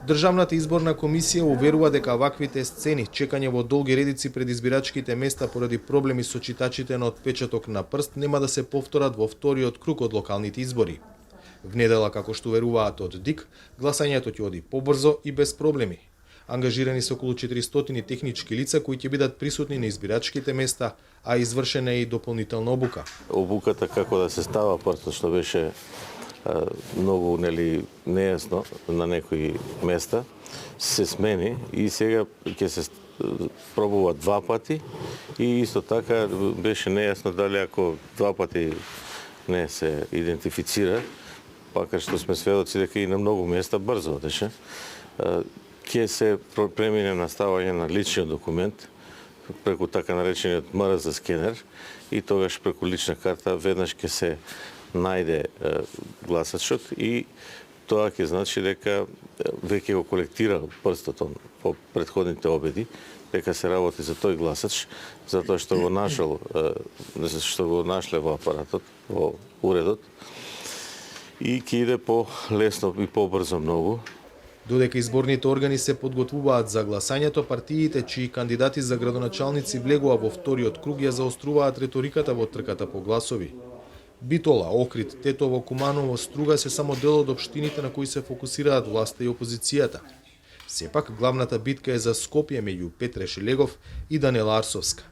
Државната изборна комисија уверува дека ваквите сцени, чекање во долги редици пред избирачките места поради проблеми со читачите на отпечаток на прст, нема да се повторат во вториот круг од локалните избори. Внедела, како што веруваат од ДИК, гласањето ќе оди побрзо и без проблеми. Ангажирани се околу 400 технички лица кои ќе бидат присутни на избирачките места, а извршена е и дополнителна обука. Обуката како да се става, просто што беше многу нејасно на некои места, се смени и сега ќе се пробува два пати и исто така беше нејасно дали ако два пати не се идентифицира, пака што сме сведоци дека и на многу места брзо одеше, ќе се премине на ставање на личниот документ преку така наречениот МРЗ скенер и тогаш преку лична карта веднаш ќе се најде гласачот и тоа ќе значи дека веќе го колектира прстот по претходните обеди, дека се работи за тој гласач, затоа што го нашле во апаратот, во уредот и ќе иде по-лесно и по-брзо многу. Додека изборните органи се подготвуваат за гласањето, партиите чии кандидати за градоначалници влегува во вториот круг ја заоструваат реториката во трката по гласови. Битола, Охрид, Тетово, Куманово, Струга се само дел од општините на кои се фокусираат власта и опозицијата. Сепак, главната битка е за Скопје меѓу Петре Шелегов и Данела Арсовска.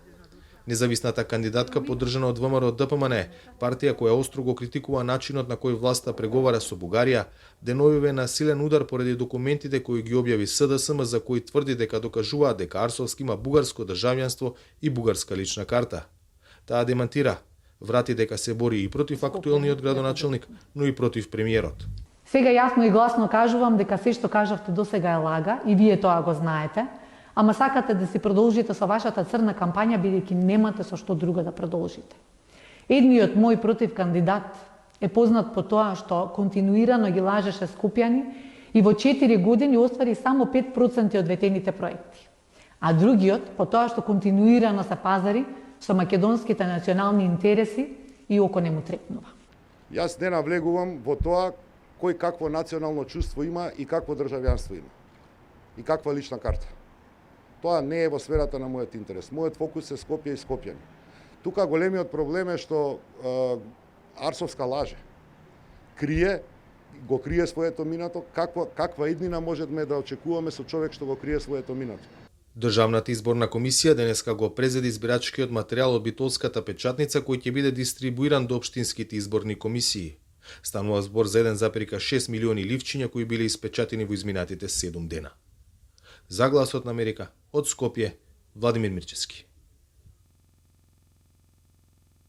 Независната кандидатка, поддржана од ВМРО ДПМН, партија која остро го критикува начинот на кој власта преговара со Бугарија, деновиве на силен удар поради документите кои ги објави СДСМ, за кои тврди дека докажуваат дека Арсовски има бугарско државјанство и бугарска лична карта. Таа демантира, врати дека се бори и против актуелниот градоначалник, но и против премиерот. Сега јасно и гласно кажувам дека се што кажавте досега е лага и вие тоа го знаете, ама сакате да си продолжите со вашата црна кампања бидејќи немате со што друго да продолжите. Едниот мој против кандидат е познат по тоа што континуирано ги лажеше скупјани и во 4 години оствари само 5% од ветените проекти. А другиот по тоа што континуирано се пазари со македонските национални интереси и око не му трепнува. Јас не навлегувам во тоа кој какво национално чувство има и какво државјанство има. И каква лична карта. Тоа не е во сферата на мојот интерес. Мојот фокус е Скопје и скопјани. Тука големиот проблем е што Арсовска лаже. Го крие своето минато. Каква иднина можеме да очекуваме со човек што го крие своето минато? Државната изборна комисија денеска го презеди избирачкиот материјал од битолската печатница кој ќе биде дистрибуиран до општинските изборни комисии. Станува збор за 1,6 милиони ливчиња кои биле испечатени во изминатите 7 дена. За Гласот на Америка, од Скопје, Владимир Мирчевски.